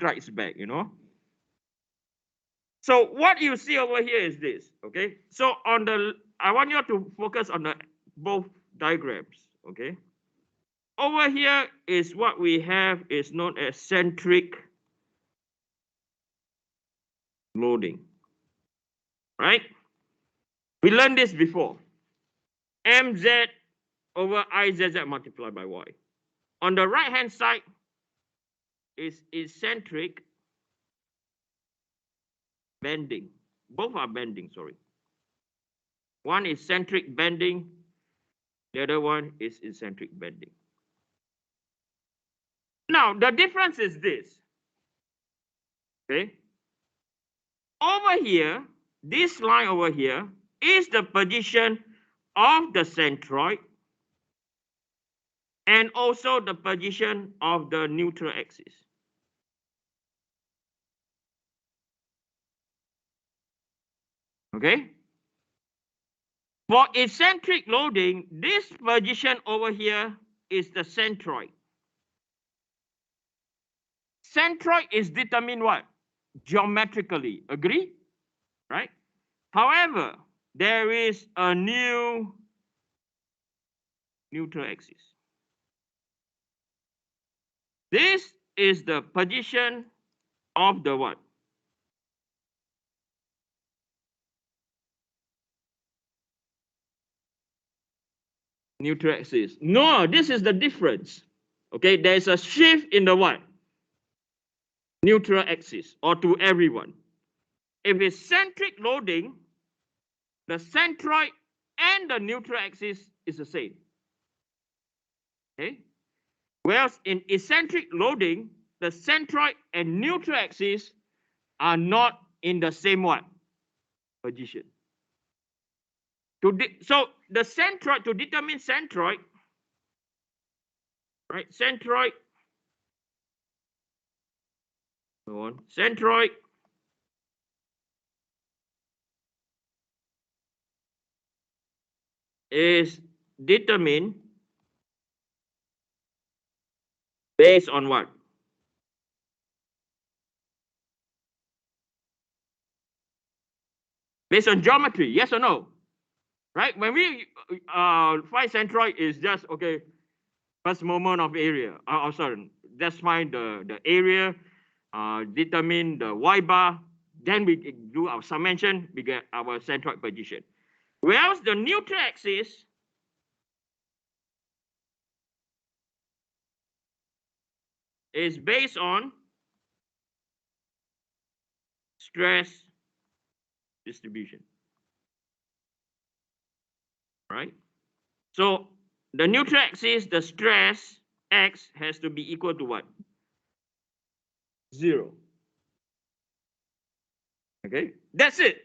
strikes back, you know. So what you see over here is this, okay? So on the, I want you to focus on the both diagrams, okay? Over here is what we have is known as centric loading, right? We learned this before. Mz over Izz multiplied by Y. On the right-hand side is eccentric bending. Both are bending, sorry. One is centric bending, the other one is eccentric bending. Now, the difference is this, okay? Over here, this line over here is the position of the centroid and also the position of the neutral axis. Okay? For eccentric loading, this position over here is the centroid. Centroid is determined what? Geometrically, agree? Right? However, there is a new neutral axis. This is the position of the what? Neutral axis. No, this is the difference. Okay, there's a shift in the what? Neutral axis, or to everyone. If it's centric loading, the centroid and the neutral axis is the same. Okay. Whereas in eccentric loading, the centroid and neutral axis are not in the same what? Position. So the centroid, to determine centroid, right? Centroid. Go on. Centroid is determined based on what? Based on geometry, yes or no? Right? When we find centroid is just, okay, first moment of area. Sorry, just find the area, determine the y bar, then we do our summation, we get our centroid position. Whereas the neutral axis is based on stress distribution. Right? So the neutral axis, the stress x has to be equal to what? 0. Okay, that's it.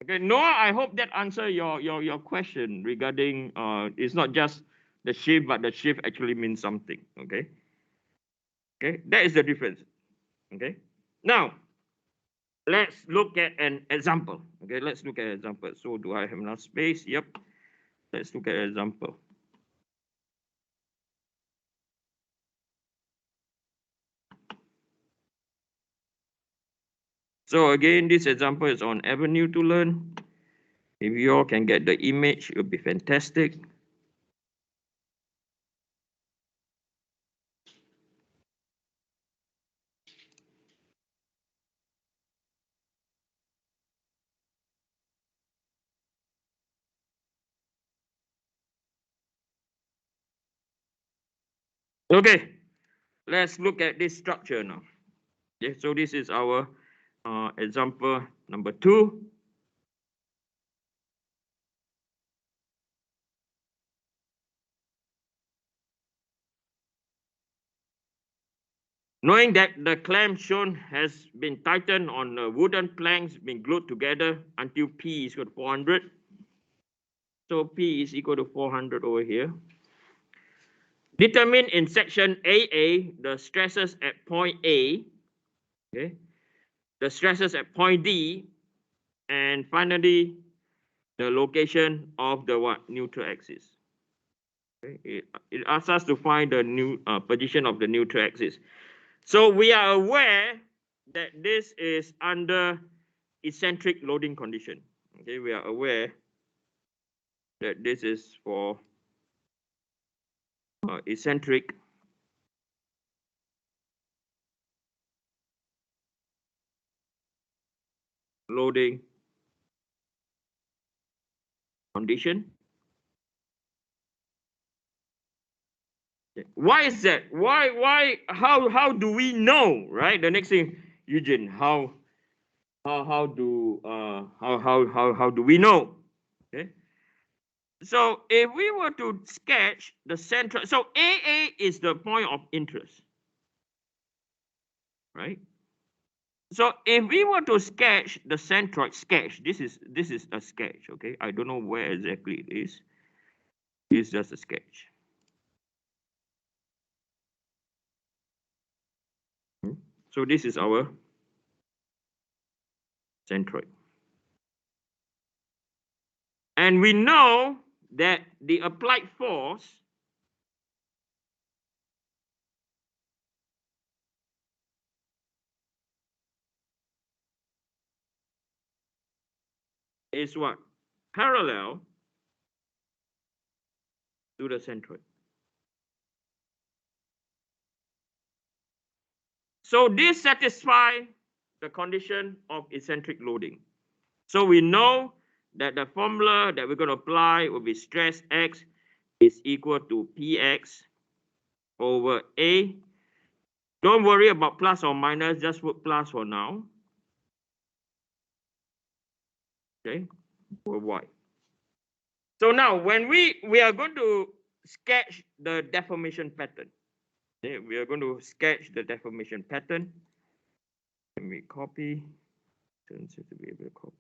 Okay, Noah, I hope that answer your question regarding it's not just the shift, but the shift actually means something. Okay. Okay, that is the difference. Okay. Now, let's look at an example. Okay, let's look at an example. So do I have enough space? Yep. Let's look at an example. So again, this example is on Avenue to Learn. If you all can get the image, it would be fantastic. Okay, let's look at this structure now. Okay, so this is our example number 2. Knowing that the clamp shown has been tightened on the wooden planks being glued together until P is equal to 400. So P is equal to 400 over here. Determine in section AA the stresses at point A, okay, the stresses at point D, and finally the location of the what? Neutral axis. Okay. It asks us to find the new position of the neutral axis. So we are aware that this is under eccentric loading condition. Okay, we are aware that this is for eccentric loading condition. Why is that? Why, how do we know, right? The next thing, Eugene, how do we know? Okay. So if we were to sketch the central, so AA is the point of interest, right? So if we were to sketch the centroid, this is a sketch, okay? I don't know where exactly it is. It's just a sketch. So this is our centroid. And we know that the applied force is what? Parallel to the centroid. So this satisfies the condition of eccentric loading. So we know that the formula that we're going to apply will be stress X is equal to Px over A. Don't worry about plus or minus, just put plus for now. Okay, for Y. So now when we are going to sketch the deformation pattern. Okay, we are going to sketch the deformation pattern. Let me copy. Don't seem to be able to copy.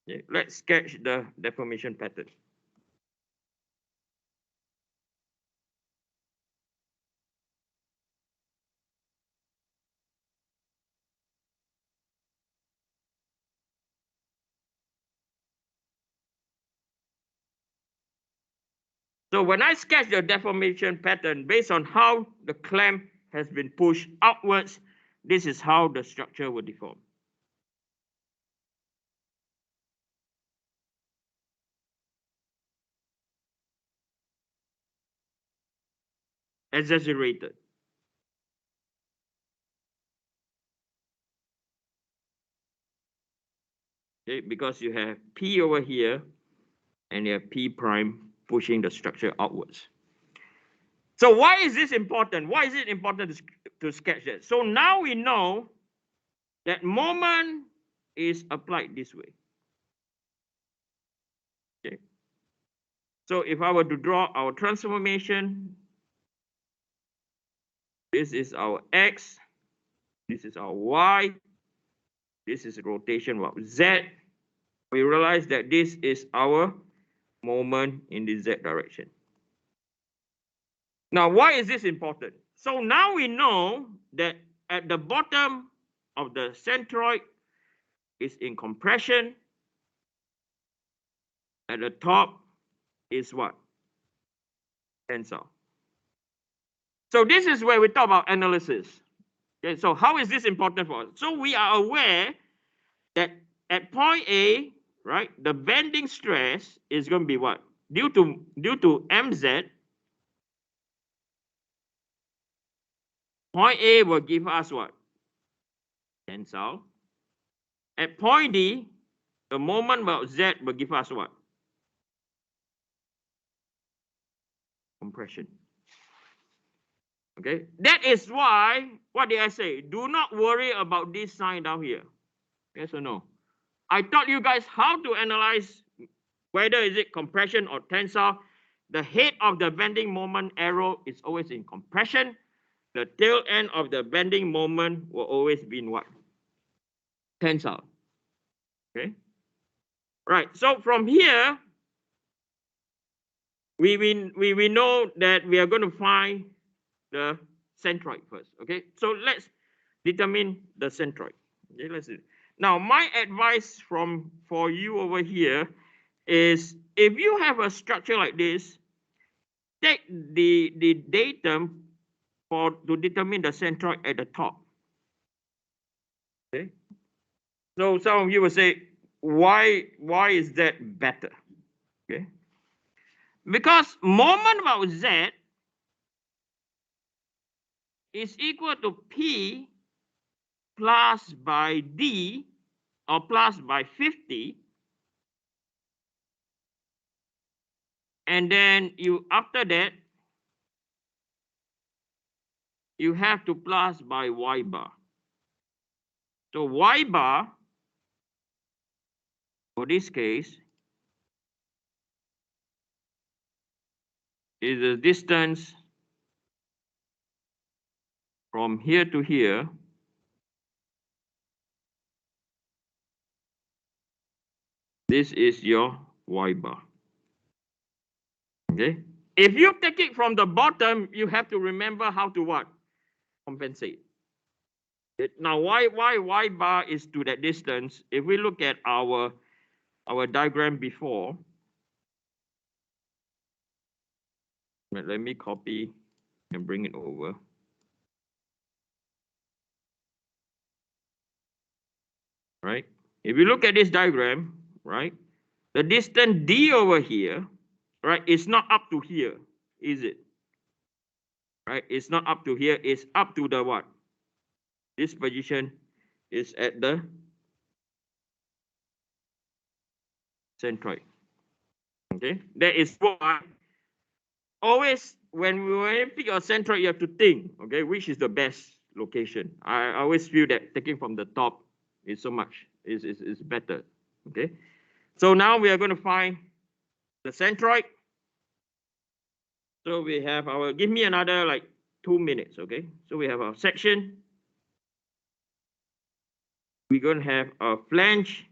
Okay, let's sketch the deformation pattern. So when I sketch the deformation pattern based on how the clamp has been pushed outwards, this is how the structure will deform. Exaggerated. Okay, because you have P over here and you have P prime pushing the structure outwards. So why is this important? Why is it important to sketch that? So now we know that moment is applied this way. Okay. So if I were to draw our transformation, this is our X, this is our Y, this is rotation of Z. We realize that this is our moment in the Z direction. Now, why is this important? So now we know that at the bottom of the centroid is in compression. At the top is what? Tensile. So this is where we talk about analysis. Okay, so how is this important for us? So we are aware that at point A, right, the bending stress is going to be what? Due to MZ, point A will give us what? Tensile. At point D, the moment about Z will give us what? Compression. Okay, that is why, what did I say? Do not worry about this sign down here. Yes or no? I taught you guys how to analyze whether is it compression or tensile. The head of the bending moment arrow is always in compression. The tail end of the bending moment will always be in what? Tensile. Okay. Right. So from here, we know that we are going to find the centroid first. Okay. So let's determine the centroid. Okay. Let's see. Now, my advice for you over here is if you have a structure like this, take the datum to determine the centroid at the top. Okay. So some of you will say, why is that better? Okay. Because moment about Z is equal to P plus by D or plus by 50. And then after that, you have to plus by Y bar. So Y bar, for this case, is the distance from here to here. This is your Y bar. Okay. If you take it from the bottom, you have to remember how to what? Compensate. Now, why Y bar is to that distance? If we look at our diagram before, let me copy and bring it over. Right? If you look at this diagram, right, the distance D over here, right, is not up to here, is it? Right? It's not up to here, it's up to the what? This position is at the centroid. Okay, that is why always when you pick a centroid, you have to think, okay, which is the best location. I always feel that taking from the top is so much is better. Okay, so now we are going to find the centroid. So we have our, give me another like 2 minutes. Okay, so we have our section. We're going to have a flange.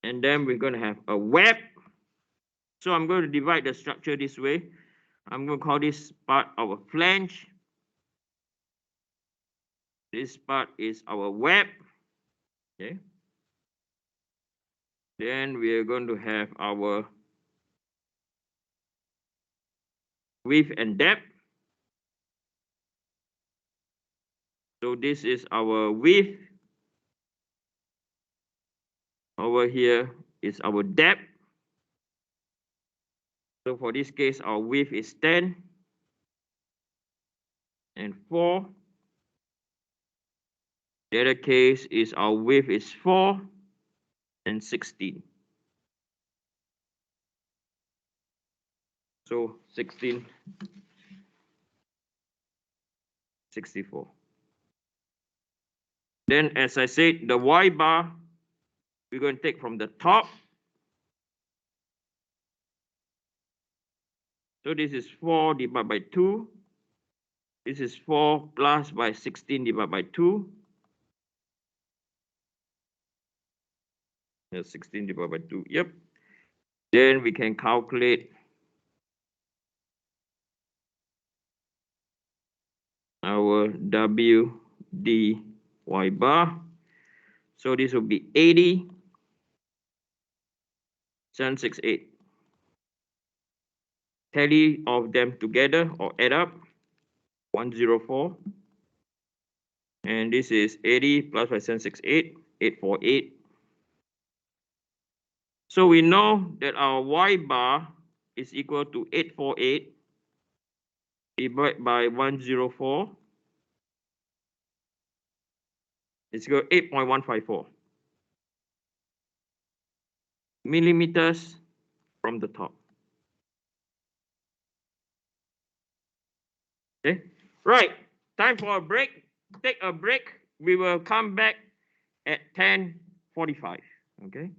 And then we're going to have a web. So I'm going to divide the structure this way. I'm going to call this part our flange. This part is our web. Okay. Then we are going to have our width and depth. So this is our width. Over here is our depth. So for this case, our width is 10 and 4. The other case is our width is 4 and 16. So 16, 64. Then as I said, the Y bar, we're going to take from the top. So this is 4 divided by 2. This is 4 plus by 16 divided by 2. That's 16 divided by 2. Yep. Then we can calculate our W D Y bar. So this will be 80, 768. Tally of them together or add up, 104. And this is 80 plus by 768, 848. So we know that our Y bar is equal to 848 divided by 104. It's equal to 8.154 millimeters from the top. Okay, right. Time for a break. Take a break. We will come back at 10:45. Okay.